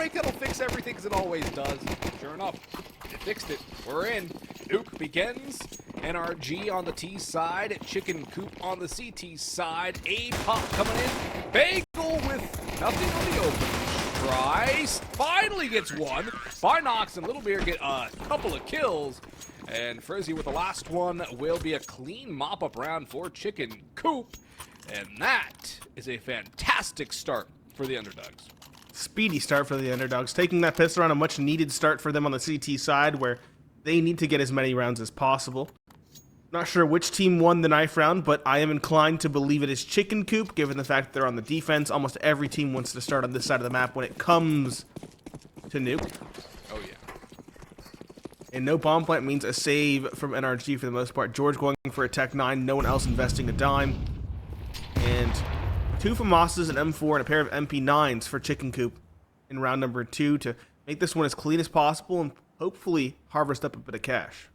break that'll fix everything, because it always does. Sure enough, it fixed it. We're in. Nuke begins. NRG on the T side. Chicken Coop on the CT side. A-Pop coming in. Bagel with nothing on the open. Trice finally gets one. Binox and Little Beer get a couple of kills. And Frizzy with the last one will be a clean mop-up round for Chicken Coop. And that is a fantastic start for the underdogs. Speedy start for the underdogs, taking that pistol round, a much needed start for them on the CT side, where they need to get as many rounds as possible. Not sure which team won the knife round, but I am inclined to believe it is Chicken Coop, given the fact that they're on the defense. Almost every team wants to start on this side of the map when it comes to nuke. Oh, yeah. And no bomb plant means a save from NRG for the most part. George going for a Tech 9, no one else investing a dime. And 2 FAMASas, an M4, and a pair of MP9s for Chicken Coop in round number 2 to make this one as clean as possible and hopefully harvest up a bit of cash.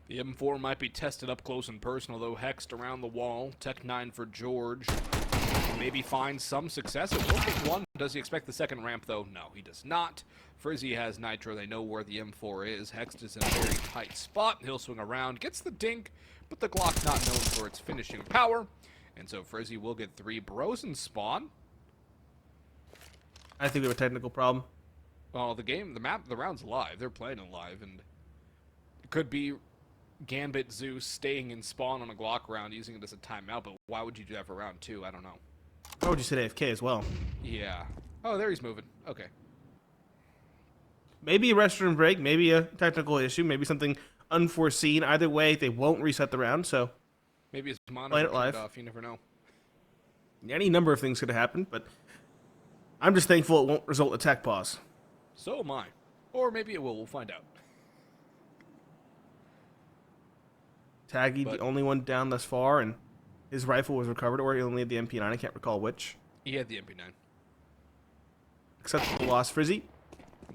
The M4 might be tested up close and personal, though. Hexed around the wall. Tech 9 for George. Maybe find some success. It will take one. Does he expect the second ramp, though? No, he does not. Frizzy has Nitro. They know where the M4 is. Hexed is in a very tight spot. He'll swing around. Gets the dink, but the Glock not known for its finishing power. And so Frizzy will get 3 bros and spawn. I think we have a technical problem. Well, the round's live. They're playing it live, and it could be Gambit Zeus staying in spawn on a Glock round, using it as a timeout, but why would you do that for round 2? I don't know. Why would you say AFK as well? Yeah. Oh, there he's moving. Okay. Maybe a restroom break, maybe a technical issue, maybe something unforeseen. Either way, they won't reset the round, so Maybe his Playing monitor it live. turned off. You never know. any number of things could happen, but I'm just thankful it won't result in a tech pause. So am I. Or maybe it will. We'll find out. Taggy, the only one down thus far, and his rifle was recovered, or he only had the MP9. I can't recall which. He had the MP9. Acceptable loss, Frizzy.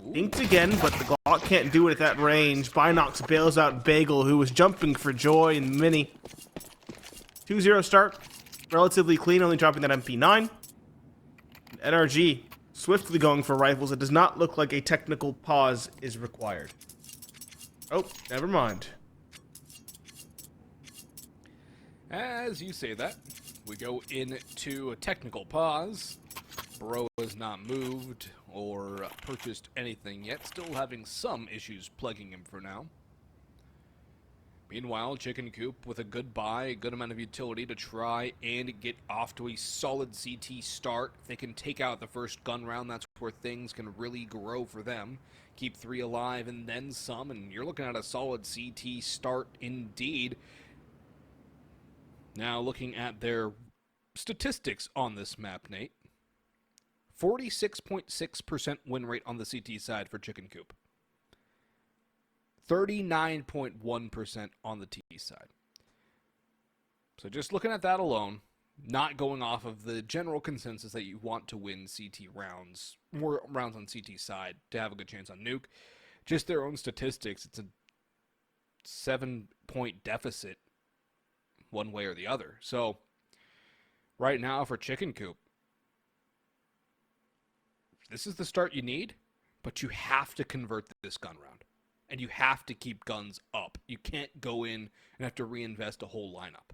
Ooh. Inked again, but the Glock can't do it at that range. Binox bails out Bagel, who was jumping for joy in Mini. 2-0 start. Relatively clean, only dropping that MP9. NRG swiftly going for rifles. It does not look like a technical pause is required. Oh, never mind. As you say that, we go into a technical pause. Bro has not moved or purchased anything yet, still having some issues plaguing him for now. Meanwhile, Chicken Coop with a good buy, a good amount of utility to try and get off to a solid CT start. If they can take out the first gun round, that's where things can really grow for them. Keep 3 alive and then some, and you're looking at a solid CT start indeed. Now, looking at their statistics on this map, Nate. 46.6% win rate on the CT side for Chicken Coop. 39.1% on the T side. So just looking at that alone, not going off of the general consensus that you want to win CT rounds, more rounds on CT side to have a good chance on nuke, just their own statistics, it's a 7-point deficit one way or the other. So right now for Chicken Coop, this is the start you need, but you have to convert this gun round. And you have to keep guns up. You can't go in and have to reinvest a whole lineup.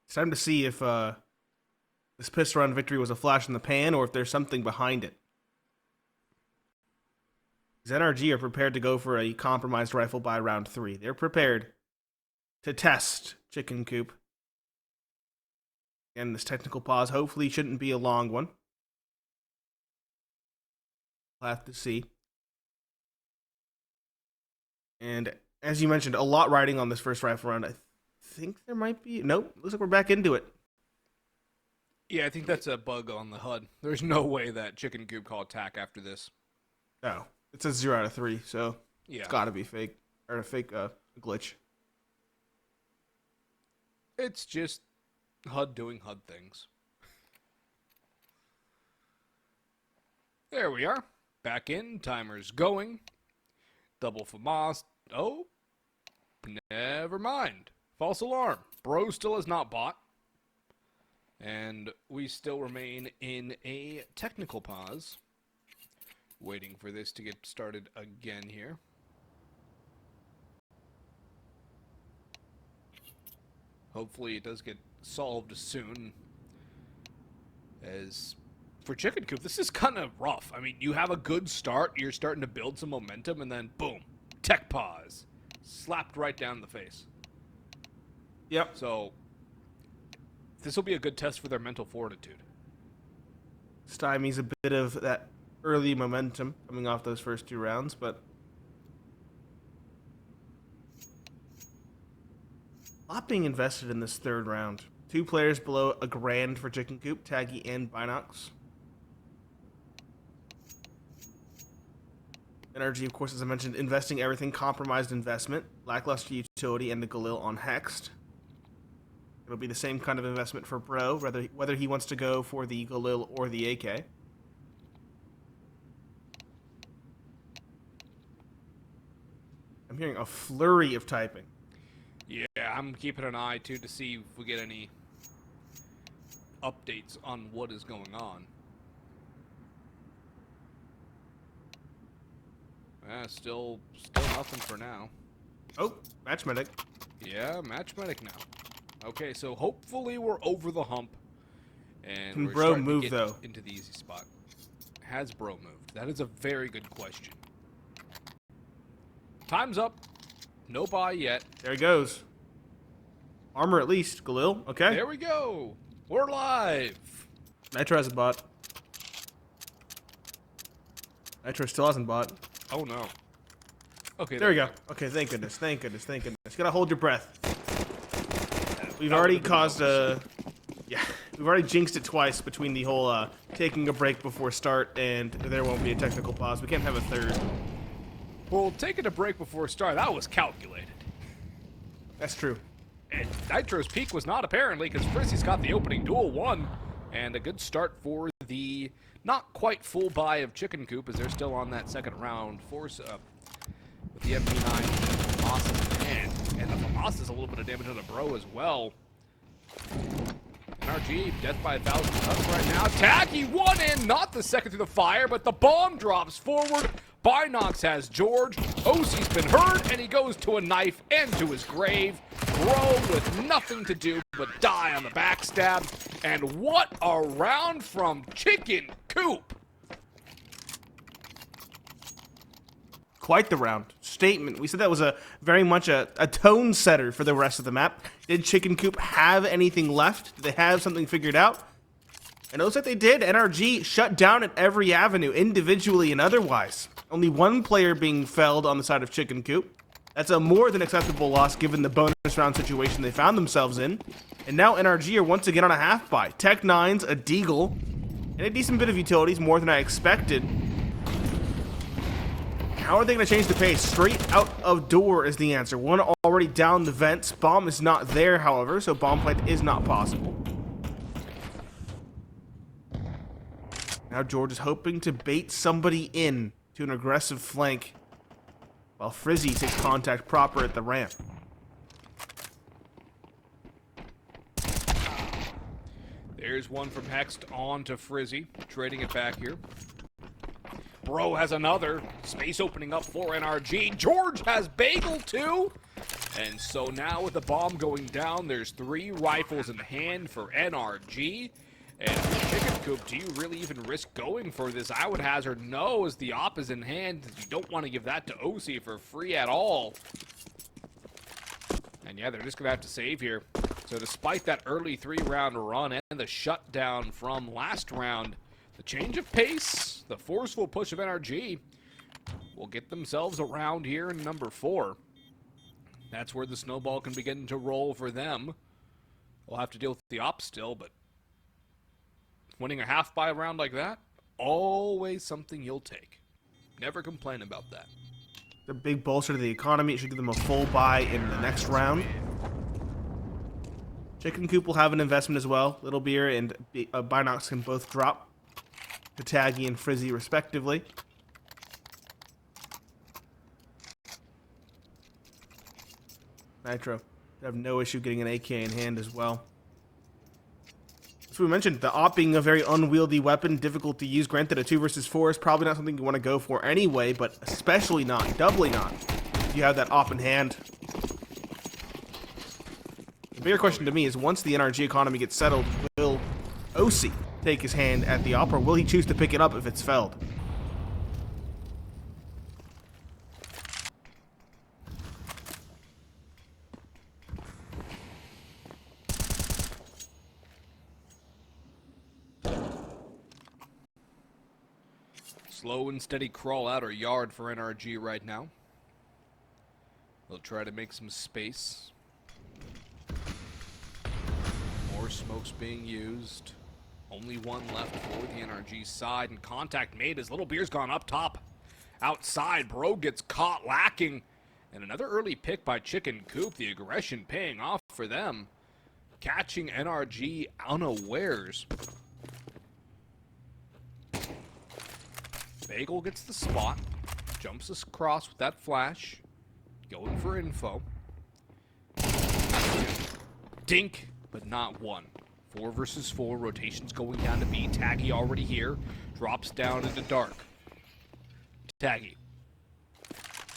It's time to see if this pistol round victory was a flash in the pan or if there's something behind it. NRG are prepared to go for a compromised rifle by round 3. They're prepared to test Chicken Coop. And this technical pause hopefully shouldn't be a long one. We'll have to see. And as you mentioned, a lot riding on this first rifle round. I think there might be... Nope, looks like we're back into it. Yeah, I think that's a bug on the HUD. There's no way that Chicken Coop call attack after this. No, it says 0 out of 3, so yeah, it's got to be fake. Or a fake glitch. It's just HUD doing HUD things. There we are. Back in. Timer's going. Double FAMAS. Oh, never mind. False alarm. Bro still has not bought. And we still remain in a technical pause. Waiting for this to get started again here. Hopefully it does get solved soon. As for Chicken Coop, this is kind of rough. I mean, you have a good start, you're starting to build some momentum, and then boom, tech pause. Slapped right down in the face. Yep. So, this will be a good test for their mental fortitude. Stymies a bit of that early momentum coming off those first 2 rounds, but a lot being invested in this 3rd round. 2 players below $1,000 for Chicken Coop, Taggy and Binox. NRG, of course, as I mentioned, investing everything, compromised investment, lackluster utility, and the Galil on Hexed. It'll be the same kind of investment for Bro, whether he wants to go for the Galil or the AK. I'm hearing a flurry of typing. Yeah, I'm keeping an eye, too, to see if we get any updates on what is going on. Still nothing for now. Oh, match medic. Yeah, match medic now. Okay, so hopefully we're over the hump. And Can we're Bro starting move, to get though? into the easy spot. Has Bro moved? That is a very good question. Time's up. No buy yet. There he goes. Armor at least. Galil, okay. There we go. We're live. Nitro has a bot. Nitro still hasn't bot. Oh, no. Okay, There we go. Okay, thank goodness. Thank goodness. Thank goodness. You gotta hold your breath. We've already caused a... Yeah, we've already jinxed it twice between the whole taking a break before start and there won't be a technical pause. We can't have a 3rd. Well, taking a break before start, that was calculated. That's true. And Nitro's peak was not apparently, because Frizzy's got the opening duel 1. And a good start for the not quite full buy of Chicken Coop, as they're still on that 2nd round force up with the MP9 FAMAS in hand. And the FAMAS is a little bit of damage on the Bro as well. NRG, death by 1,000 cuts right now. Tacky, 1 in, not the 2nd through the fire, but the bomb drops forward. Binox has George. OC's been hurt, and he goes to a knife and to his grave. Bro with nothing to do but die on the backstab. And what a round from Chicken Coop. Quite the round. Statement. We said that was a very much a tone setter for the rest of the map. Did Chicken Coop have anything left? Did they have something figured out? And it looks like they did. NRG shut down at every avenue, individually and otherwise. Only 1 player being felled on the side of Chicken Coop. That's a more than acceptable loss given the bonus round situation they found themselves in. And now NRG are once again on a half buy. Tech 9's, a Deagle, and a decent bit of utilities, more than I expected. How are they going to change the pace? Straight out of door is the answer. 1 already down the vents. Bomb is not there, however, so bomb plant is not possible. Now George is hoping to bait somebody in to an aggressive flank while Frizzy takes contact proper at the ramp. There's one from Hext on to Frizzy, trading it back here. Bro has another. Space opening up for NRG. George has Bagel too. And so now with the bomb going down, there's 3 rifles in hand for NRG. And Chicken Coop, do you really even risk going for this? I would hazard no, as the op is in hand. You don't want to give that to OC for free at all. And yeah, they're just going to have to save here. So despite that early 3-round run and the shutdown from last round, the change of pace, the forceful push of NRG will get themselves around here in number 4. That's where the snowball can begin to roll for them. We'll have to deal with the op still, but winning a half buy round like that, always something you'll take. Never complain about that. The big bolster to the economy. It should give them a full buy in the next round. Chicken Coop will have an investment as well. Little Beer and Binox can both drop to Taggy and Frizzy respectively. Nitro have no issue getting an AK in hand as well. So we mentioned the op being a very unwieldy weapon, difficult to use. Granted, a 2 versus 4 is probably not something you want to go for anyway, but especially not, doubly not, if you have that op in hand. The bigger question to me is, once the NRG economy gets settled, will OC take his hand at the op, or will he choose to pick it up if it's felled? Slow and steady crawl out or yard for NRG right now. They'll try to make some space. More smokes being used. Only one left for the NRG side, and contact made as Little Beer's gone up top. Outside, Bro gets caught lacking. And another early pick by Chicken Coop, the aggression paying off for them. Catching NRG unawares. Bagel gets the spot, jumps across with that flash, going for info. Dink, but not one. 4 versus 4, rotations going down to B. Taggy already here, drops down into dark. Taggy.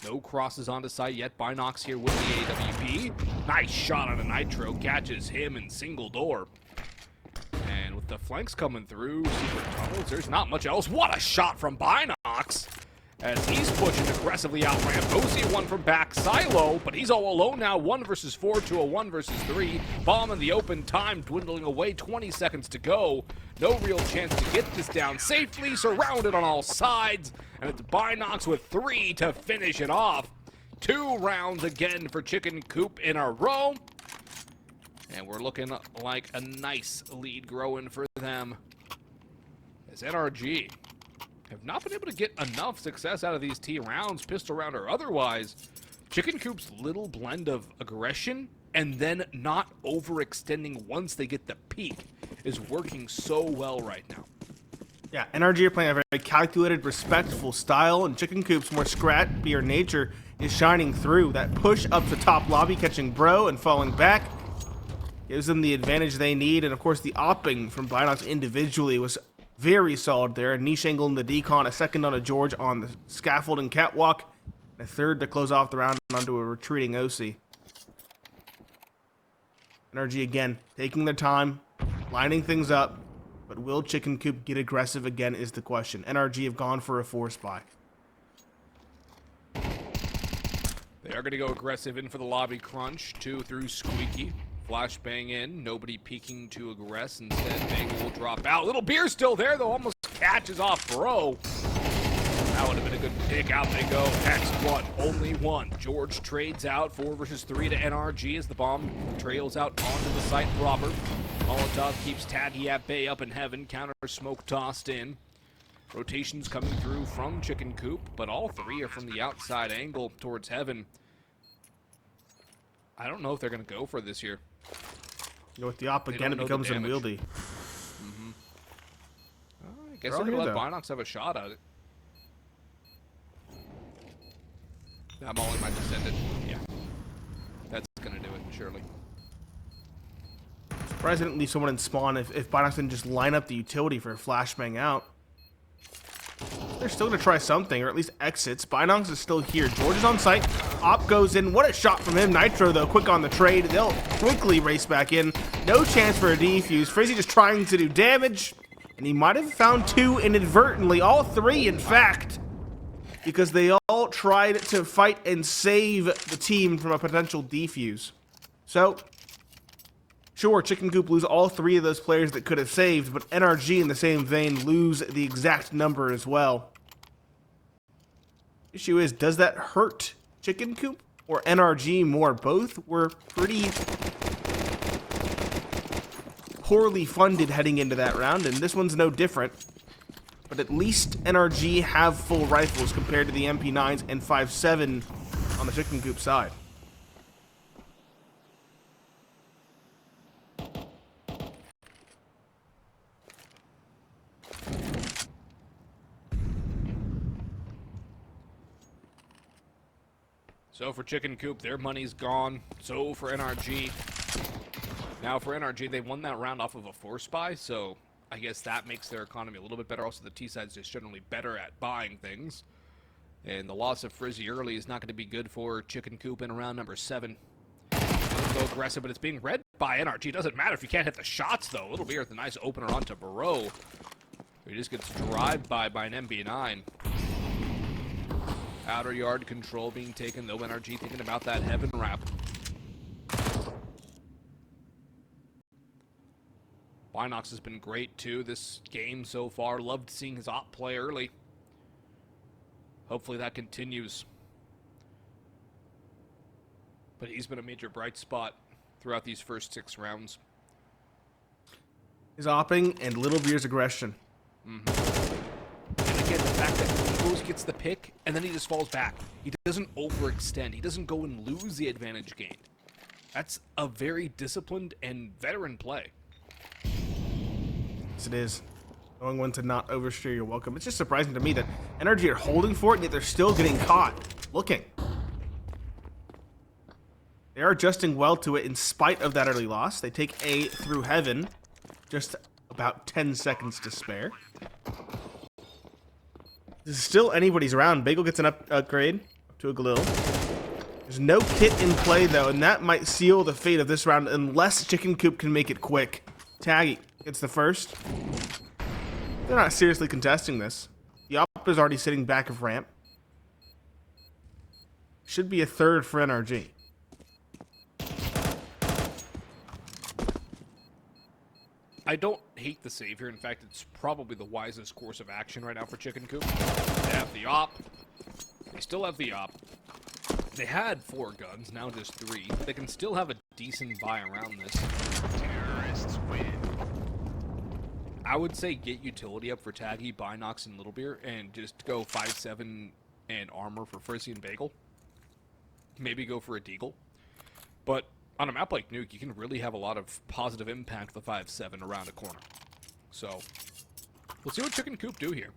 No crosses onto site yet. Binox here with the AWP. Nice shot on a Nitro, catches him in single door. And with the flanks coming through, secret tunnels, there's not much else. What a shot from Binox! As he's pushing aggressively out ramp. OC one from back, Silo, but he's all alone now. 1 versus 4 to a 1 versus 3. Bomb in the open, time dwindling away, 20 seconds to go. No real chance to get this down safely, surrounded on all sides. And it's Binox with 3 to finish it off. 2 rounds again for Chicken Coop in a row. And we're looking like a nice lead growing for them. As NRG have not been able to get enough success out of these T rounds, pistol round or otherwise. Chicken Coop's little blend of aggression and then not overextending once they get the peak is working so well right now. Yeah, NRG are playing a very calculated, respectful style, and Chicken Coop's more scrapier nature is shining through. That push up the top lobby, catching Bro and falling back, gives them the advantage they need. And of course, the opping from Binox individually was very solid there. A niche angle in the decon, a second on a George on the scaffold and catwalk, and a third to close off the round onto a retreating OC. NRG again, taking their time, lining things up, but will Chicken Coop get aggressive again is the question. NRG have gone for a force buy. They are going to go aggressive in for the lobby crunch. 2 through Squeaky. Flashbang in, nobody peeking to aggress. Instead, Bagel will drop out. Little Beer still there, though, almost catches off Bro. That would have been a good pick. Out they go. X1, only one. George trades out, 4 versus 3 to NRG as the bomb trails out onto the site proper. Molotov keeps Taggy at bay up in heaven. Counter smoke tossed in. Rotations coming through from Chicken Coop, but all 3 are from the outside angle towards heaven. I don't know if they're going to go for this here. You know, with the op again, it becomes unwieldy. Mm-hmm. I guess they're going to let Binox have a shot at it. That Molly might just end it. Yeah. That's going to do it, surely. Surprised they didn't leave someone in spawn if Binox didn't just line up the utility for a flashbang out. They're still going to try something, or at least exits. Binox is still here. George is on site. Op goes in. What a shot from him. Nitro, though, quick on the trade. They'll quickly race back in. No chance for a defuse. Frizzy just trying to do damage. And he might have found 2 inadvertently. All 3, in fact. Because they all tried to fight and save the team from a potential defuse. So, sure, Chicken Coop lose all 3 of those players that could have saved, but NRG in the same vein lose the exact number as well. Issue is, does that hurt Chicken Coop or NRG more? Both were pretty poorly funded heading into that round, and this one's no different. But at least NRG have full rifles compared to the MP9s and 5.7 on the Chicken Coop side. So for Chicken Coop, their money's gone. So for NRG. Now for NRG, they won that round off of a force buy, so I guess that makes their economy a little bit better. Also, the T side's just generally better at buying things. And the loss of Frizzy early is not going to be good for Chicken Coop in round number 7. Go aggressive, but it's being read by NRG. Doesn't matter if you can't hit the shots, though. Little Beer with a nice opener onto Barreau. He just gets drive-by an MB9. Outer yard control being taken, though. NRG thinking about that heaven wrap. Binox has been great, too, this game so far. Loved seeing his op play early. Hopefully that continues. But he's been a major bright spot throughout these first 6 rounds. His opping and Little Beer's aggression. And again, the fact that he goes, gets the pick, and then he just falls back. He doesn't overextend. He doesn't go and lose the advantage gained. That's a very disciplined and veteran play. Yes, it is. Knowing when to not oversteer your welcome. It's just surprising to me that NRG are holding for it, and yet they're still getting caught. Looking. They are adjusting well to it in spite of that early loss. They take A through heaven. Just about 10 seconds to spare. This is still anybody's round. Bagel gets an upgrade up to a Galil. There's no kit in play, though, and that might seal the fate of this round unless Chicken Coop can make it quick. Taggy gets the first. They're not seriously contesting this. The op is already sitting back of ramp. Should be a third for NRG. I don't hate the save here. In fact, it's probably the wisest course of action right now for Chicken Coop. They have the op. They still have the op. They had 4 guns, now just 3. They can still have a decent buy around this. Terrorists win. I would say get utility up for Taggy, Binox, and Little Beer, and just go 5-7 and armor for Frizzy and Bagel. Maybe go for a Deagle. But on a map like Nuke, you can really have a lot of positive impact with the 5-7 around a corner. So, we'll see what Chicken Coop do here.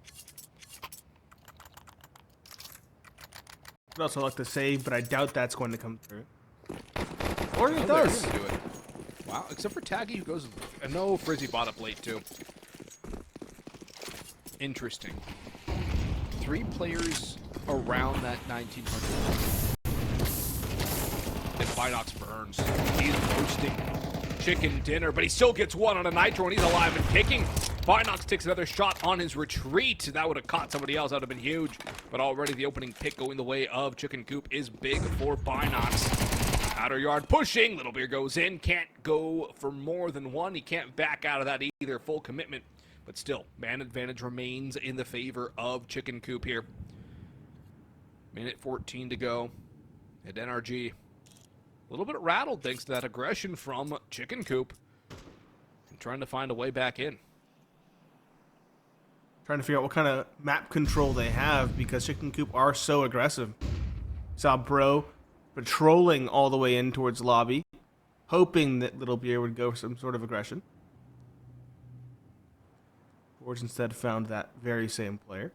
I'd also like to save, but I doubt that's going to come through. Or it does. Do it. Wow, except for Taggy, who goes... And no, Frizzy bought up late, too. Interesting. 3 players around that 1900. And Binox burns. He's roasting chicken dinner, but he still gets one on a Nitro, and he's alive and kicking. Binox takes another shot on his retreat. That would have caught somebody else. That would have been huge. But already the opening pick going the way of Chicken Coop is big for Binox. Outer yard pushing. Little Beer goes in. Can't go for more than one. He can't back out of that either. Full commitment. But still, man advantage remains in the favor of Chicken Coop here. Minute 14 to go. At NRG. A little bit rattled thanks to that aggression from Chicken Coop. And trying to find a way back in. Trying to figure out what kind of map control they have because Chicken Coop are so aggressive. Saw Bro patrolling all the way in towards lobby, hoping that Little Beer would go for some sort of aggression. Forge instead found that very same player.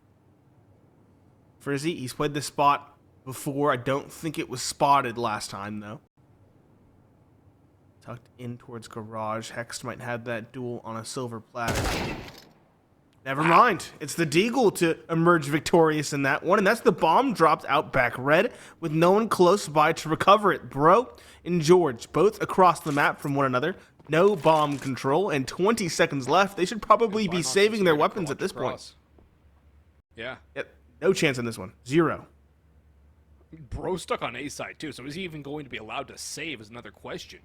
Frizzy, he's played this spot before. I don't think it was spotted last time, though. Tucked in towards garage. Hex might have that duel on a silver platter. Never mind. It's the Deagle to emerge victorious in that one, and that's the bomb dropped out back red with no one close by to recover it. Bro and George, both across the map from one another. No bomb control, and 20 seconds left. They should probably be saving their weapons at this point. Yeah. Yep. No chance in this one. 0. Bro stuck on A side, too, so is he even going to be allowed to save is another question.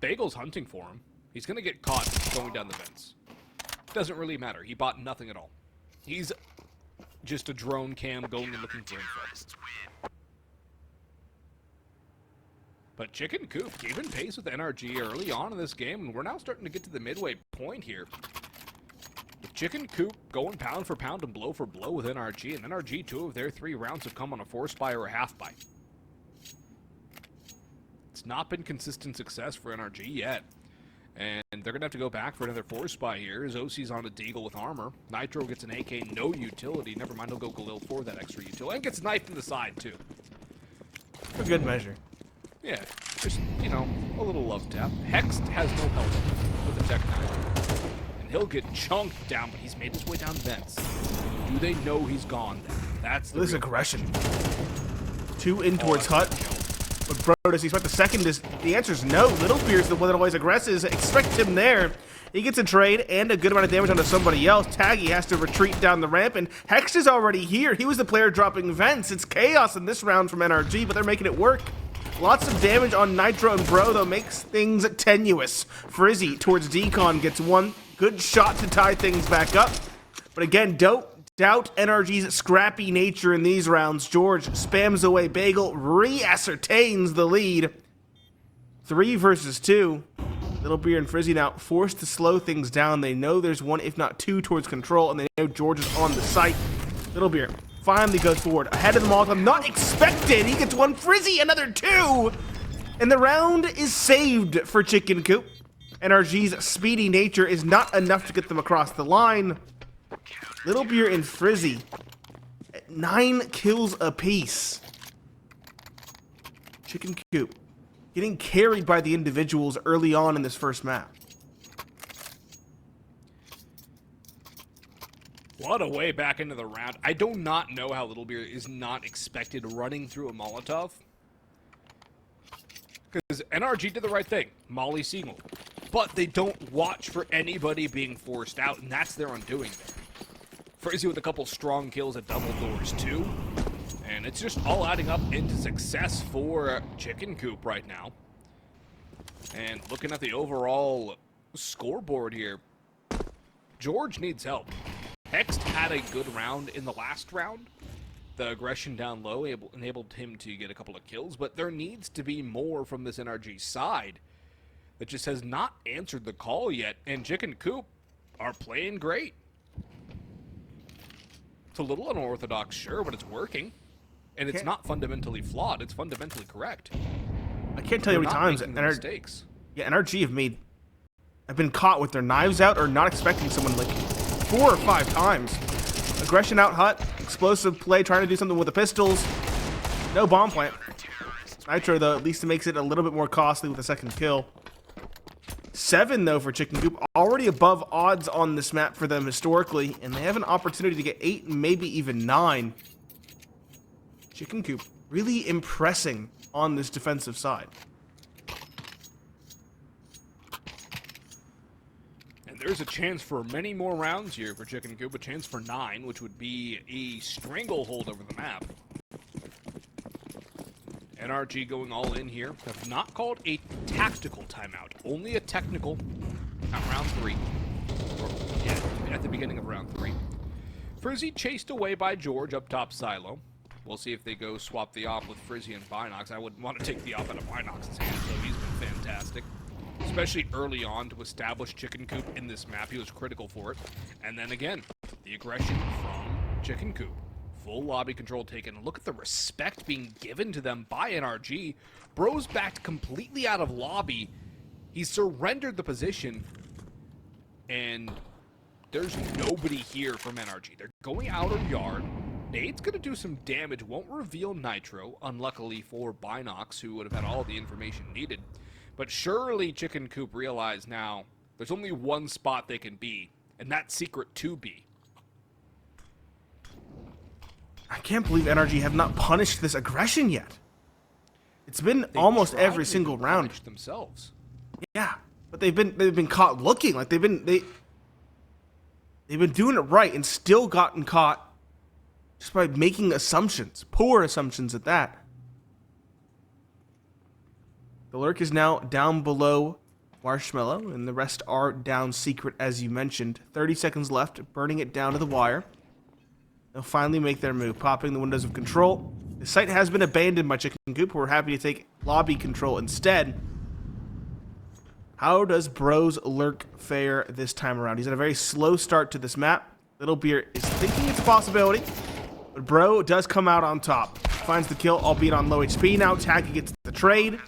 Bagel's hunting for him. He's going to get caught going down the vents. Doesn't really matter. He bought nothing at all. He's just a drone cam going and looking for info. But Chicken Coop keeping pace with NRG early on in this game, and we're now starting to get to the midway point here. With Chicken Coop going pound for pound and blow for blow with NRG, and NRG, 2 of their 3 rounds have come on a force buy or a half buy. It's not been consistent success for NRG yet. And they're going to have to go back for another force buy here. As OC's on a Deagle with armor. Nitro gets an AK, no utility. Never mind, he'll go Galil for that extra utility. And gets knifed in the side, too. A good measure. Yeah. Just, you know, a little love tap. Hex has no health with the Tech 9. And he'll get chunked down, but he's made his way down vents. Do they know he's gone then? That's the This real aggression. question. 2 in towards Hut. But Bro, does he expect the second? The answer is no. Littlebeard's the one that always aggresses. Expect him there. He gets a trade and a good amount of damage onto somebody else. Taggy has to retreat down the ramp, and Hex is already here. He was the player dropping vents. It's chaos in this round from NRG, but they're making it work. Lots of damage on Nitro and Bro, though, makes things tenuous. Frizzy towards Decon gets one good shot to tie things back up. But again, don't doubt NRG's scrappy nature in these rounds. George spams away Bagel, re-ascertains the lead. 3 versus 2. Littlebeard and Frizzy now forced to slow things down. They know there's one, if not two, towards control, and they know George is on the site. Littlebeard finally goes forward, ahead of the Molotov, not expected. He gets one, Frizzy another 2, and the round is saved for Chicken Coop. NRG's speedy nature is not enough to get them across the line. Littlebeard and Frizzy at 9 kills apiece. Chicken Coop getting carried by the individuals early on in this first map. What a way back into the round. I do not know how Littlebeard is not expected running through a Molotov. Because NRG did the right thing. Molly Siegel. But they don't watch for anybody being forced out, and that's their undoing there. Frizzy with a couple strong kills at double doors, too. And it's just all adding up into success for Chicken Coop right now. And looking at the overall scoreboard here, George needs help. Hex had a good round in the last round. The aggression down low enabled him to get a couple of kills, but there needs to be more from this NRG side that just has not answered the call yet, and Chicken Coop are playing great. It's a little unorthodox, sure, but it's working. And it's not fundamentally flawed, it's fundamentally correct. I can't tell you how many times mistakes. Yeah, NRG have been caught with their knives out or not expecting someone like 4 or 5 times. Aggression out Hut, explosive play, trying to do something with the pistols. No bomb plant. Nitro, though, at least it makes it a little bit more costly with a second kill. 7, though, for Chicken Coop. Already above odds on this map for them historically, and they have an opportunity to get 8, maybe even 9. Chicken Coop really impressing on this defensive side. And there's a chance for many more rounds here for Chicken Coop, a chance for 9, which would be a stranglehold over the map. NRG going all in here. Have not called a tactical timeout, only a technical at round 3. Or, yeah, at the beginning of round 3. Frizzy chased away by George up top silo. We'll see if they go swap the op with Frizzy and Binox. I wouldn't want to take the op out of Binox's hands, though. He's been fantastic. Especially early on to establish Chicken Coop in this map. He was critical for it. And then again, the aggression from Chicken Coop. Full lobby control taken. Look at the respect being given to them by NRG. Bro's backed completely out of lobby. He surrendered the position. And there's nobody here from NRG. They're going outer yard. Nade's going to do some damage. Won't reveal Nitro, unluckily for Binox, who would have had all the information needed. But surely Chicken Coop realize now there's only one spot they can be, and that's secret 2B. I can't believe NRG have not punished this aggression yet. It's been almost every single round themselves. Yeah, but they've been caught looking like they've been doing it right and still gotten caught just by making assumptions, poor assumptions at that. The lurk is now down below Marshmallow, and the rest are down secret, as you mentioned. 30 seconds left, burning it down to the wire. They'll finally make their move, popping the windows of control. The site has been abandoned by Chicken Coop, who are happy to take lobby control instead. How does Bro's lurk fare this time around? He's had a very slow start to this map. Littlebeard is thinking it's a possibility, but Bro does come out on top. Finds the kill, albeit on low HP now. Tacky gets the trade.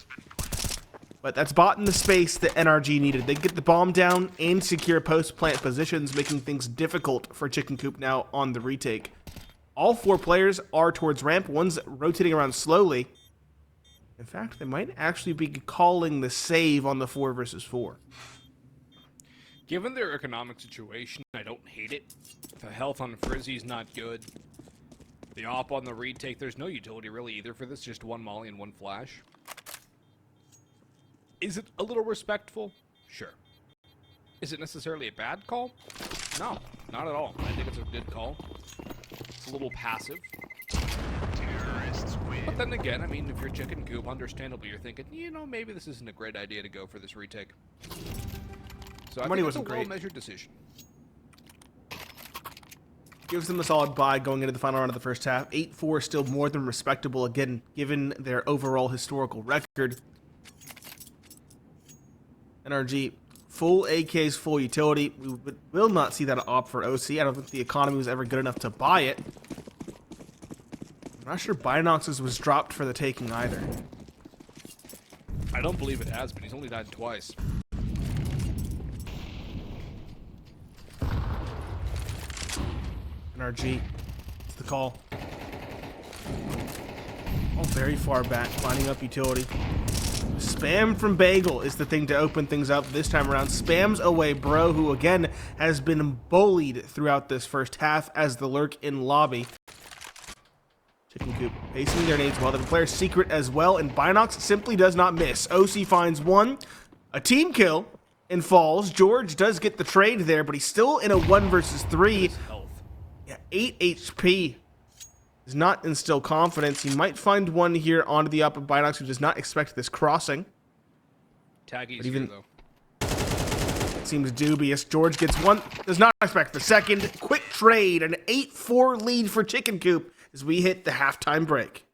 But that's bought in the space that NRG needed. They get the bomb down and secure post-plant positions, making things difficult for Chicken Coop now on the retake. All 4 players are towards ramp. One's rotating around slowly. In fact, they might actually be calling the save on the 4 versus 4. Given their economic situation, I don't hate it. The health on Frizzy's not good. The op on the retake, there's no utility really either for this, just 1 molly and 1 flash. Is it a little respectful? Sure. Is it necessarily a bad call? No, not at all. I think it's a good call. It's a little passive. But then again, I mean, if you're Chicken Coop, understandably you're thinking, you know, maybe this isn't a great idea to go for this retake. So I think it's a well-measured decision. Gives them a solid bye going into the final round of the first half. 8-4 still more than respectable, again, given their overall historical record. NRG, full AKs, full utility. We will not see that op for OC. I don't think the economy was ever good enough to buy it. I'm not sure Binox's was dropped for the taking either. I don't believe it has been. He's only died twice. NRG, it's the call. Oh, very far back, lining up utility. Spam from Bagel is the thing to open things up this time around. Spams away Bro, who again has been bullied throughout this first half as the lurk in lobby. Chicken Coop facing their nades well. The player's secret as well, and Binox simply does not miss. OC finds 1, a team kill, and falls. George does get the trade there, but he's still in a 1 versus 3. Yeah, 8 HP does not instill confidence. He might find 1 here onto the up of Binox, who does not expect this crossing. Taggy's here, though. Seems dubious. George gets 1, does not expect the second. Quick trade, an 8-4 lead for Chicken Coop as we hit the halftime break.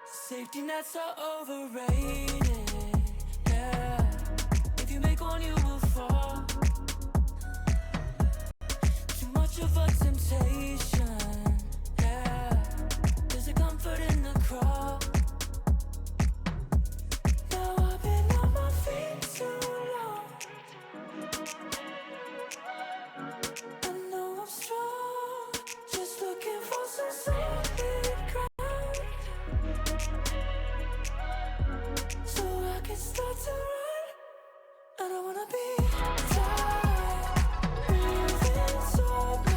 Safety nets are overrated. Yeah, if you make one, you will fall. Too much of a temptation. Yeah, there's a comfort in the crawl. Now I've been on my feet too long. I know I'm strong, just looking for some solid ground. So I can start to run. I don't wanna be tired, moving so much.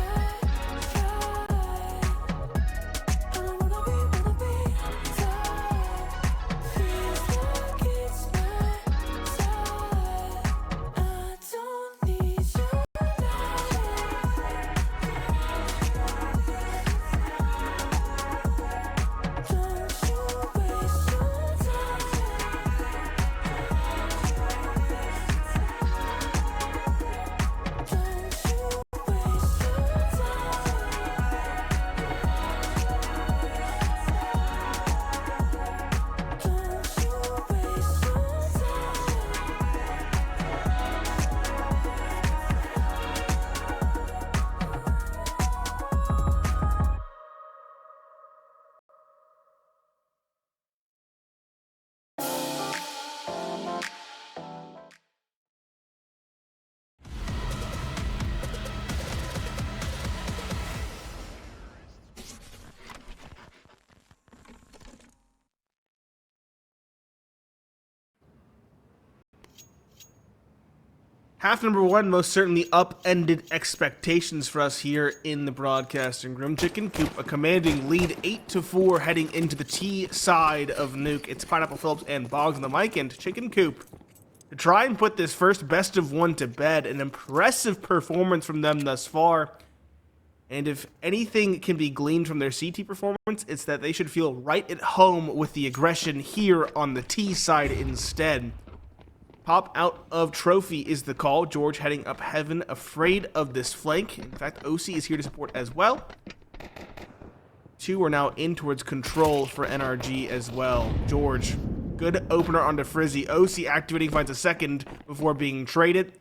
Half number one most certainly upended expectations for us here in the broadcasting room. Chicken Coop, a commanding lead 8-4 heading into the T side of Nuke. It's Pineapple Phillips and Boggs on the mic, and Chicken Coop to try and put this first best of one to bed. An impressive performance from them thus far. And if anything can be gleaned from their CT performance, it's that they should feel right at home with the aggression here on the T side instead. Pop out of trophy is the call. George heading up heaven, afraid of this flank. In fact, OC is here to support as well. Two are now in towards control for NRG as well. George, good opener onto Frizzy. OC activating, finds a second before being traded.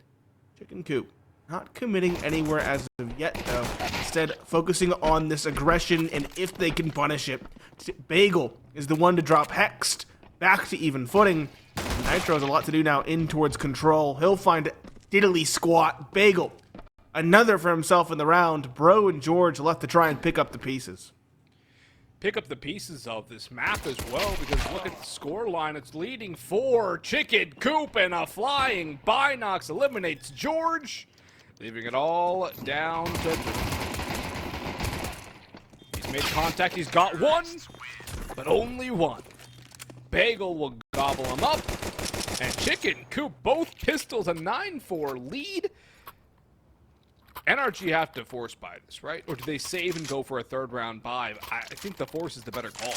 Chicken Coop not committing anywhere as of yet, though. Instead, focusing on this aggression and if they can punish it. Bagel is the one to drop Hexed back to even footing. Nitro has a lot to do now in towards control. He'll find Diddly Squat. Bagel, another for himself in the round. Bro and George left to try and pick up the pieces. Pick up the pieces of this map as well, because look at the score line. It's leading for Chicken Coop, and a flying Binox eliminates George, leaving it all down to... He's made contact. He's got one, but only one. Bagel will gobble him up, and Chicken Coop, both pistols, a 9-4 lead. NRG have to force buy this, right? Or do they save and go for a third round buy? I think the force is the better call.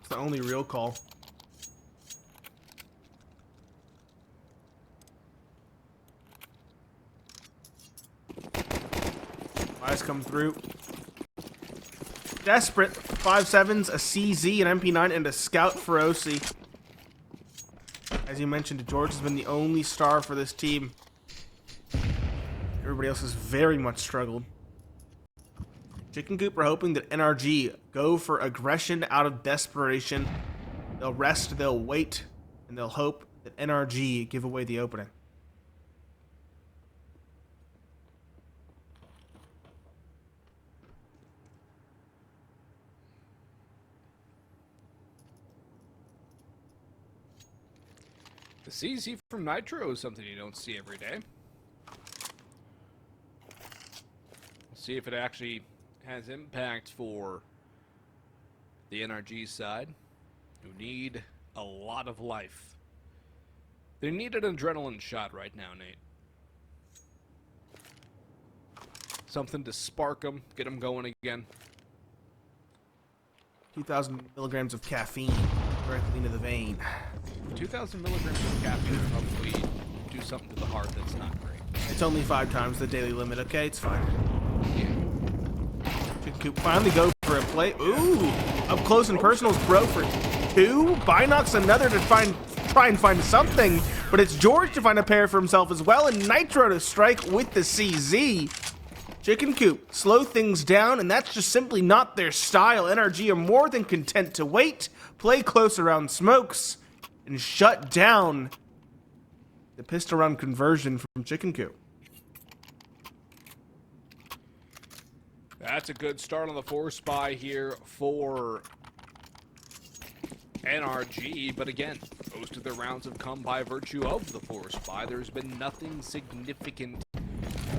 It's the only real call. Eyes come through. Desperate. 5.7s, a CZ, an MP9, and a Scout for OC. As you mentioned, George has been the only star for this team. Everybody else has very much struggled. Chicken Coop are hoping that NRG go for aggression out of desperation. They'll rest, they'll wait, and they'll hope that NRG give away the opening. The CZ from Nitro is something you don't see every day. We'll see if it actually has impact for the NRG side, who need a lot of life. They need an adrenaline shot right now, Nate. Something to spark them, get them going again. 2,000 milligrams of caffeine directly into the vein. 2,000 milligrams of caffeine will probably do something to the heart that's not great. It's only 5 times the daily limit, okay? It's fine. Yeah. Chicken Coop finally go for a play. Ooh! Up close and personals, bro, for 2. Binox another to try and find something, but it's George to find a pair for himself as well, and Nitro to strike with the CZ. Chicken Coop slow things down, and that's just simply not their style. NRG are more than content to wait, play close around smokes, and shut down the pistol round conversion from Chicken Coop. That's a good start on the force buy here for NRG, but again, most of their rounds have come by virtue of the force buy. There's been nothing significant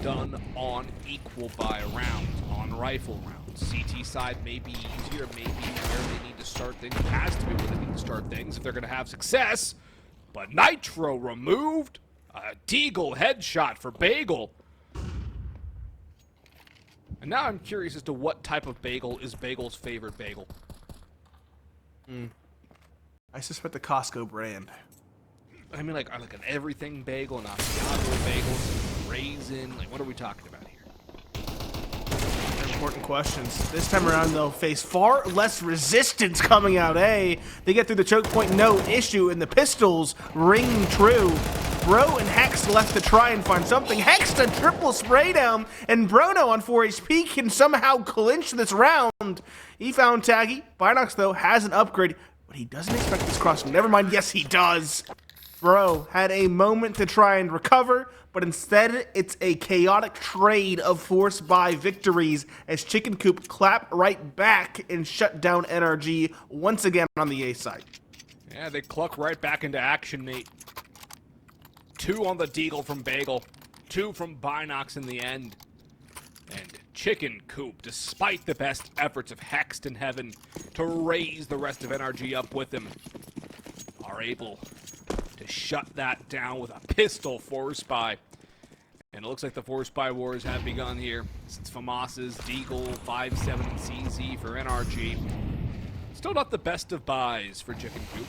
done on equal buy rounds, on rifle rounds. CT side may be easier, maybe where they need to start things. It has to be where they need to start things if they're going to have success. But Nitro removed. A Deagle headshot for Bagel. And now I'm curious as to what type of bagel is Bagel's favorite bagel. I suspect the Costco brand. I mean, like an everything bagel, an Asiago bagel, raisin. Like, what are we talking about here? Important questions. This time around, they'll face far less resistance coming out A. They get through the choke point, no issue, and the pistols ring true. Bro and Hex left to try and find something. Hex a triple spray down, and Brono on 4 HP can somehow clinch this round. He found Taggy. Binox, though, has an upgrade, but he doesn't expect this crossing. Never mind, yes, he does. Bro had a moment to try and recover, but instead it's a chaotic trade of force buy victories as Chicken Coop clap right back and shut down NRG once again on the A side. Yeah, they cluck right back into action, Nate. 2 on the deagle from Bagel. 2 from Binox in the end. And Chicken Coop, despite the best efforts of Hexed and Heaven to raise the rest of NRG up with him, are able to shut that down with a pistol force buy. And it looks like the force buy wars have begun here, since FAMAS's Deagle 5-7 CZ for NRG. Still not the best of buys for Chicken Coop.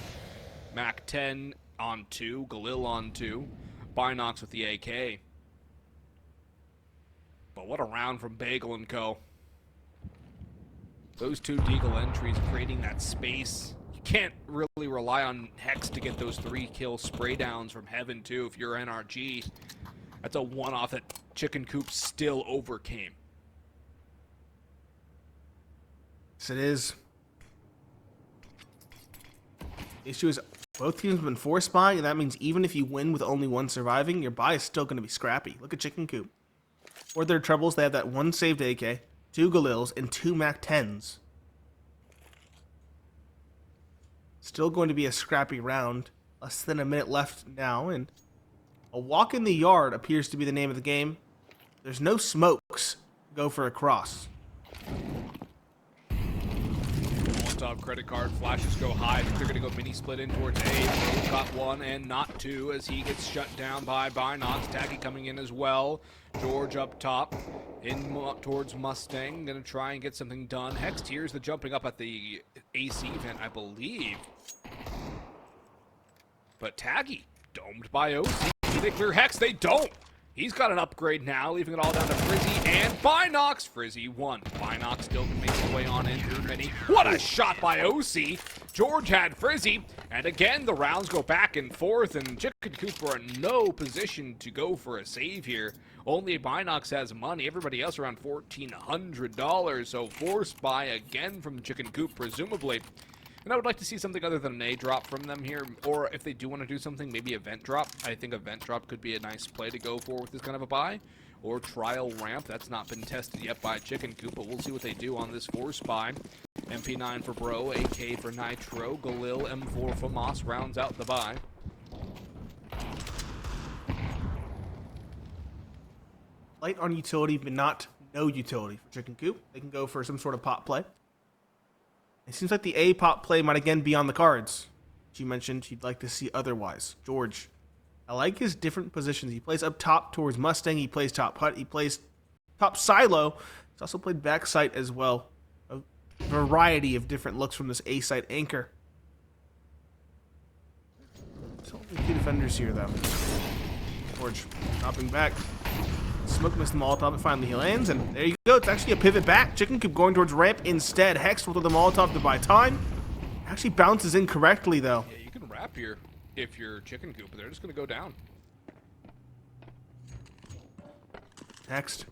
Mac 10 on 2, Galil on 2, Binox with the AK. But what a round from Bagel and Co. Those 2 Deagle entries creating that space. You can't really rely on Hex to get those 3 kill spray downs from Heaven too if you're NRG. That's a one-off that Chicken Coop still overcame. Yes, it is. The issue is both teams have been force buying, and that means even if you win with only 1 surviving, your buy is still going to be scrappy. Look at Chicken Coop. For their troubles, they have that 1 saved AK, 2 Galils, and 2 Mac 10s. Still going to be a scrappy round. Less than a minute left now, and a walk in the yard appears to be the name of the game. There's no smokes. Go for a cross. Top credit card flashes go high. I think they're going to go mini split in towards A. Bro got 1 and not 2 as he gets shut down by Binox. Taggy coming in as well. George up top in towards Mustang. Going to try and get something done. Hext here's the jumping up at the AC event, I believe. But Taggy domed by OC. Do they clear Hex? They don't. He's got an upgrade now, leaving it all down to Frizzy and Binox. Frizzy 1. Binox still makes his way on in through Mini. What a shot by OC. George had Frizzy. And again, the rounds go back and forth, and Chicken Coop are in no position to go for a save here. Only Binox has money. Everybody else around $1,400. So force buy again from Chicken Coop, presumably. And I would like to see something other than an A drop from them here, or if they do want to do something, maybe a vent drop. I think a vent drop could be a nice play to go for with this kind of a buy, or trial ramp. That's not been tested yet by Chicken Coop, but we'll see what they do on this force buy. MP9 for Bro, AK for Nitro, Galil, M4 for Moss rounds out the buy. Light on utility, but not no utility for Chicken Coop. They can go for some sort of pop play. It seems like the A pop play might again be on the cards. She mentioned she'd like to see otherwise. George, I like his different positions. He plays up top towards Mustang. He plays top hut. He plays top silo. He's also played back sight as well. A variety of different looks from this A site anchor. There's only 2 defenders here, though. George dropping back. Smoke missed the Molotov, and finally he lands, and there you go. It's actually a pivot back. Chicken Coop going towards ramp instead. Hex will throw the Molotov to buy time. Actually bounces in correctly, though. Yeah, you can wrap here if you're Chicken Coop, but they're just going to go down. Next.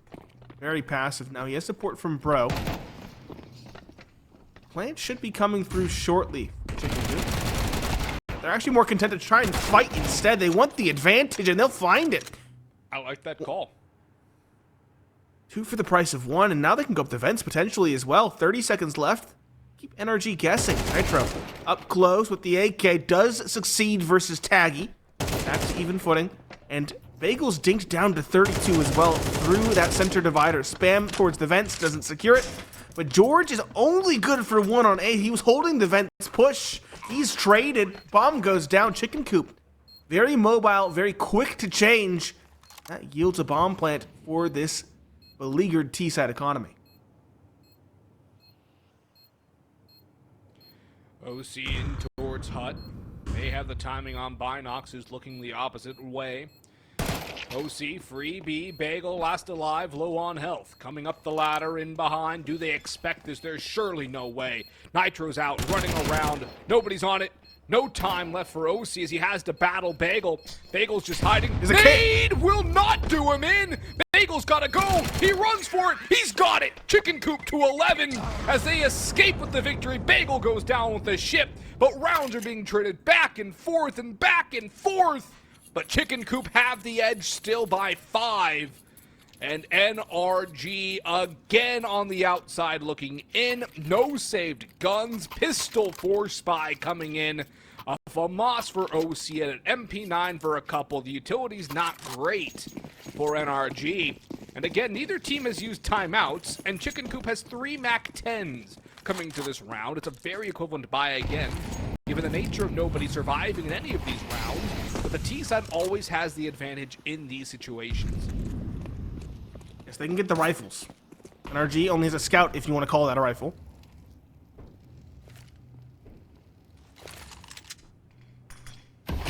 Very passive. Now he has support from Bro. Plant should be coming through shortly. Chicken Coop. They're actually more content to try and fight instead. They want the advantage, and they'll find it. I like that call. 2 for the price of 1, and now they can go up the vents potentially as well. 30 seconds left. Keep NRG guessing. Nitro up close with the AK. Does succeed versus Taggy. That's even footing. And Bagel's dinked down to 32 as well through that center divider. Spam towards the vents. Doesn't secure it. But George is only good for 1 on A. He was holding the vents push. He's traded. Bomb goes down. Chicken Coop. Very mobile. Very quick to change. That yields a bomb plant for this beleaguered T-side economy. OC in towards Hut. They have the timing on Binox, who's looking the opposite way. OC, free B, Bagel, last alive, low on health. Coming up the ladder, in behind. Do they expect this? There's surely no way. Nitro's out, running around. Nobody's on it. No time left for OC as he has to battle Bagel. Bagel's just hiding. Nade will not do him in. Bagel's got to go. He runs for it. He's got it. Chicken Coop to 11 as they escape with the victory. Bagel goes down with the ship, but rounds are being traded back and forth and back and forth. But Chicken Coop have the edge still by 5. And NRG again on the outside looking in. No saved guns. Pistol force spy coming in. A FAMAS for OC and an MP9 for a couple. The utility's not great for NRG. And again, neither team has used timeouts, and Chicken Coop has 3 MAC-10s coming to this round. It's a very equivalent buy again, given the nature of nobody surviving in any of these rounds, but the T side always has the advantage in these situations. Yes, they can get the rifles. NRG only has a scout, if you want to call that a rifle.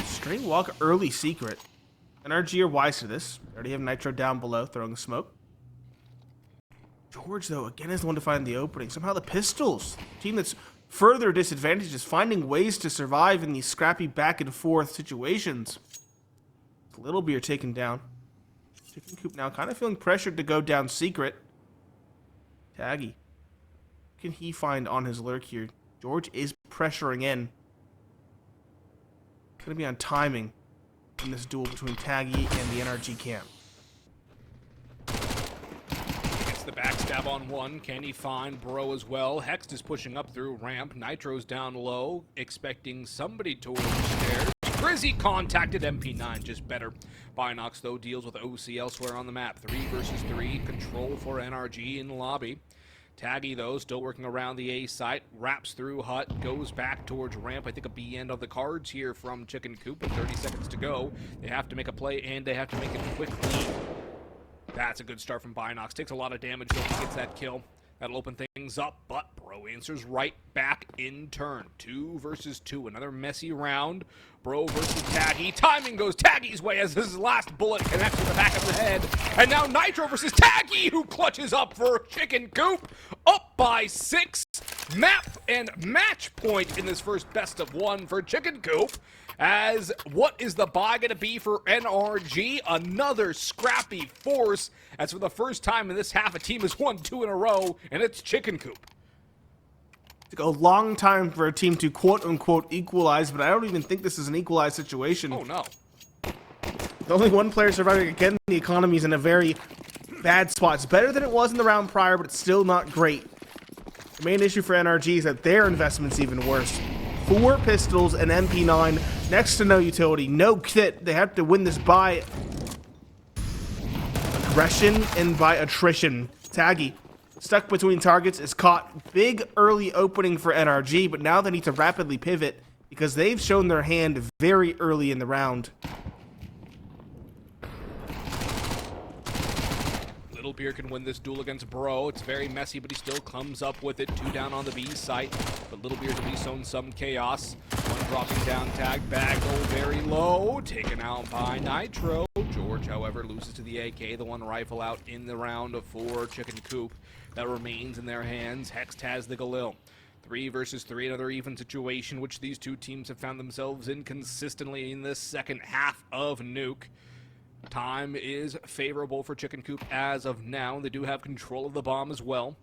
Straight walk early secret. NRG are wise to this. They already have Nitro down below, throwing smoke. George, though, again is the one to find the opening. Somehow the pistols, team that's further disadvantaged, is finding ways to survive in these scrappy back and forth situations. Little Beer taken down. Chicken Coop now kind of feeling pressured to go down secret. Taggy. What can he find on his lurk here? George is pressuring in. Gonna be on timing in this duel between Taggy and the NRG camp. Gets the backstab on one. Can he find Bro as well? Hext is pushing up through ramp. Nitro's down low, expecting somebody towards stairs. Frizzy contacted MP9, just better. Binox, though, deals with OC elsewhere on the map. 3 versus 3, control for NRG in the lobby. Taggy, though, still working around the A site, wraps through hut, goes back towards ramp. I think a B end of the cards here from Chicken Coop with 30 seconds to go. They have to make a play, and they have to make it quickly. That's a good start from Binox. Takes a lot of damage, though, he gets that kill. That'll open things up, but Bro answers right back in turn. 2 versus 2, another messy round. Bro versus Taggy. Timing goes Taggy's way as his last bullet connects with the back of the head. And now Nitro versus Taggy, who clutches up for Chicken Coop. Up by 6. Map and match point in this first best of 1 for Chicken Coop. As what is the buy going to be for NRG? Another scrappy force, as for the first time in this half, a team has won 2 in a row, and it's Chicken Coop. It took a long time for a team to quote-unquote equalize, but I don't even think this is an equalized situation. Oh, no. With only one player surviving, again, the economy is in a very bad spot. It's better than it was in the round prior, but it's still not great. The main issue for NRG is that their investment's even worse. 4 pistols, an MP9, next to no utility, no kit. They have to win this by aggression and by attrition. Taggy, stuck between targets, is caught. Big early opening for NRG, but now they need to rapidly pivot because they've shown their hand very early in the round. Little Beer can win this duel against Bro. It's very messy, but he still comes up with it. 2 down on the B site, but Little Beer's at least shown some chaos. 1 dropping down, tag, Bagel very low, taken out by Nitro. George, however, loses to the AK, the 1 rifle out in the round of 4. Chicken Coop, that remains in their hands. Hext has the Galil. 3 versus 3, another even situation, which these 2 teams have found themselves in consistently in this second half of Nuke. Time is favorable for Chicken Coop as of now. They do have control of the bomb as well.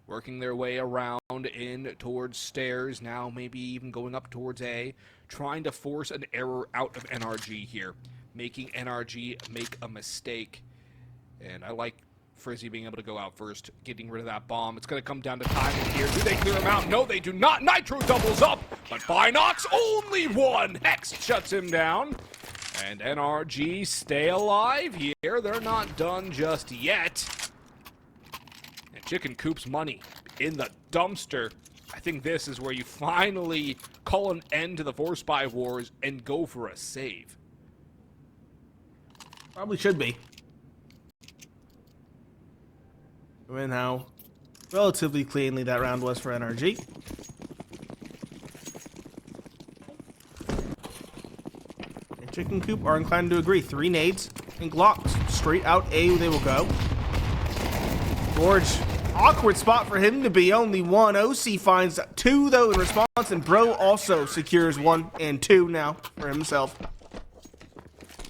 Working their way around in towards stairs. Now maybe even going up towards A. Trying to force an error out of NRG here. Making NRG make a mistake. And I like Frizzy being able to go out first. Getting rid of that bomb. It's going to come down to timing here. Do they clear him out? No, they do not. Nitro doubles up. But Binox only 1. Hex shuts him down. And NRG stay alive here. They're not done just yet. And Chicken Coop's money in the dumpster. I think this is where you finally call an end to the 4 spy wars and go for a save. Probably should be. And how relatively cleanly that round was for NRG. Chicken Coop are inclined to agree. 3 nades and Glocks. Straight out A they will go. George, awkward spot for him to be. Only 1. OC finds 2 though in response, and Bro also secures 1 and 2 now for himself.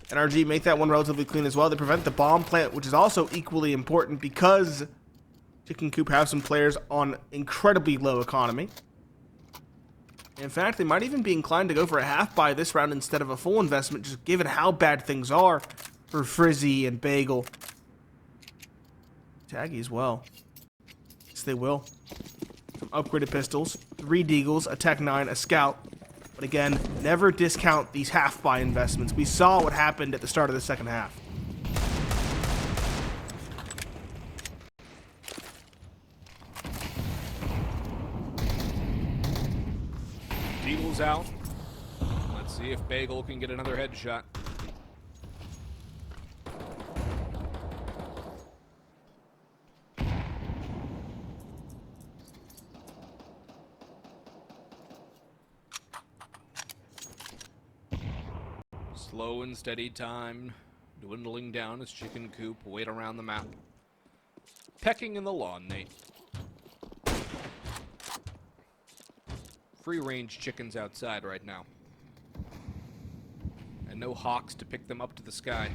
NRG make that one relatively clean as well. They prevent the bomb plant, which is also equally important because Chicken Coop have some players on incredibly low economy. In fact, they might even be inclined to go for a half buy this round instead of a full investment, just given how bad things are for Frizzy and Bagel. Taggy as well. Yes, they will. Some upgraded pistols, 3 Deagles, a Tech 9, a Scout. But Again, never discount these half-buy investments. We saw what happened at the start of the second half. Deagle's out. Let's see if Bagel can get another headshot. Slow and steady time, dwindling down as Chicken Coop wait around the map. Pecking in the lawn, Nate. Free-range chickens outside right now. And no hawks to pick them up to the sky.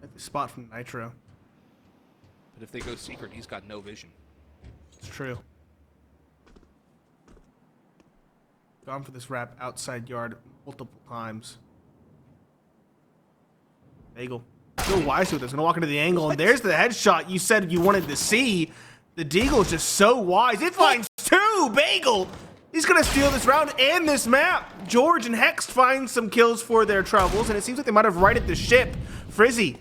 At the spot from Nitro. But if they go secret, he's got no vision. It's true. Gone for this wrap outside yard multiple times. Bagel. Go wise with this. Gonna walk into the angle, and there's the headshot you said you wanted to see. The Deagle's just so wise. It finds two! Bagel! He's gonna steal this round and this map. George and Hext find some kills for their troubles, and it seems like they might have righted the ship. Frizzy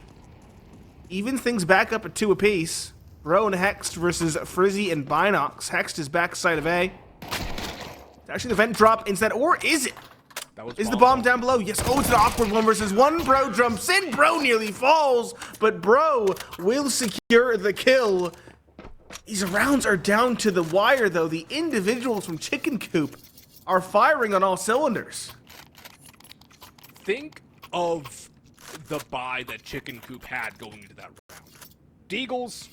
evens things back up at 2 apiece. Bro and Hext versus Frizzy and Binox. Hext is backside of A. It's actually the vent drop instead, or is it? That was Is the bomb down below? Yes. Oh, it's an awkward 1 versus 1. Bro jumps in. Bro nearly falls, but Bro will secure the kill. These rounds are down to the wire, though. The individuals from Chicken Coop are firing on all cylinders. Think of the buy that Chicken Coop had going into that round. Deagles,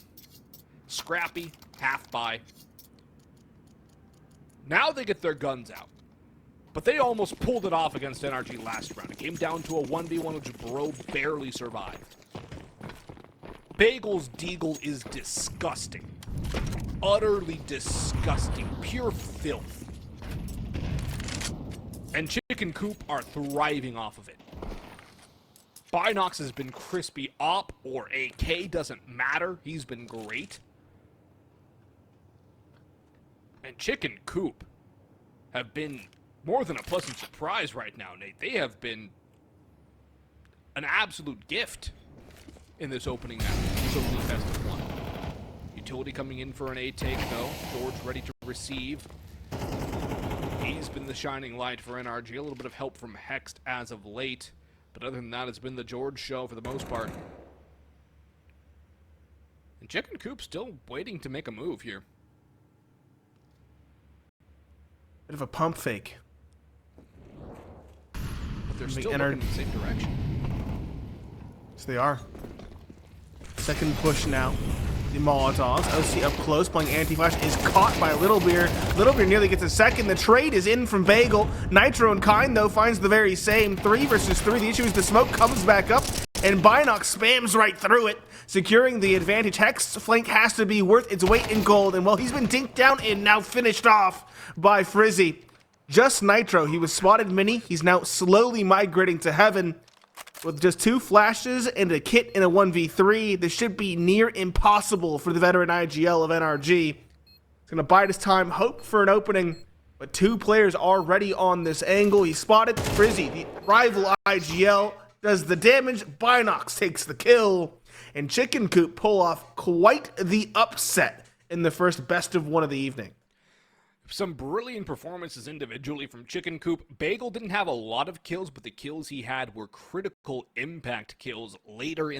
scrappy, half buy. Now they get their guns out. But they almost pulled it off against NRG last round. It came down to a 1v1 which Bro barely survived. Bagel's Deagle is disgusting. Utterly disgusting. Pure filth. And Chicken Coop are thriving off of it. Binox has been crispy. Op or AK doesn't matter. He's been great. And Chicken Coop have been more than a pleasant surprise right now, Nate. They have been an absolute gift in this opening match. This opening best of 1. Utility coming in for an A take, though. George ready to receive. He's been the shining light for NRG. A little bit of help from Hext as of late. But other than that, it's been the George show for the most part. And Chicken Coop still waiting to make a move here. Bit of a pump fake. But they're still looking in the same direction. Yes, they are. Second push now. The Molotovs. OC up close, playing anti-flash, is caught by Littlebeer. Littlebeer nearly gets a second. The trade is in from Bagel. Nitro and Kind, though, finds the very same. 3 versus 3. The issue is the smoke comes back up, and Binox spams right through it, securing the advantage. Hex's flank has to be worth its weight in gold, and well, he's been dinked down and now finished off by Frizzy. Just Nitro. He was spotted mini. He's now slowly migrating to heaven. With just 2 flashes and a kit in a 1v3, this should be near impossible for the veteran IGL of NRG. It's going to bide his time, hope for an opening, but 2 players already on this angle. He's spotted. Frizzy, the rival IGL, does the damage. Binox takes the kill, and Chicken Coop pull off quite the upset in the first best of 1 of the evening. Some brilliant performances individually from Chicken Coop. Bagel didn't have a lot of kills, but the kills he had were critical impact kills later in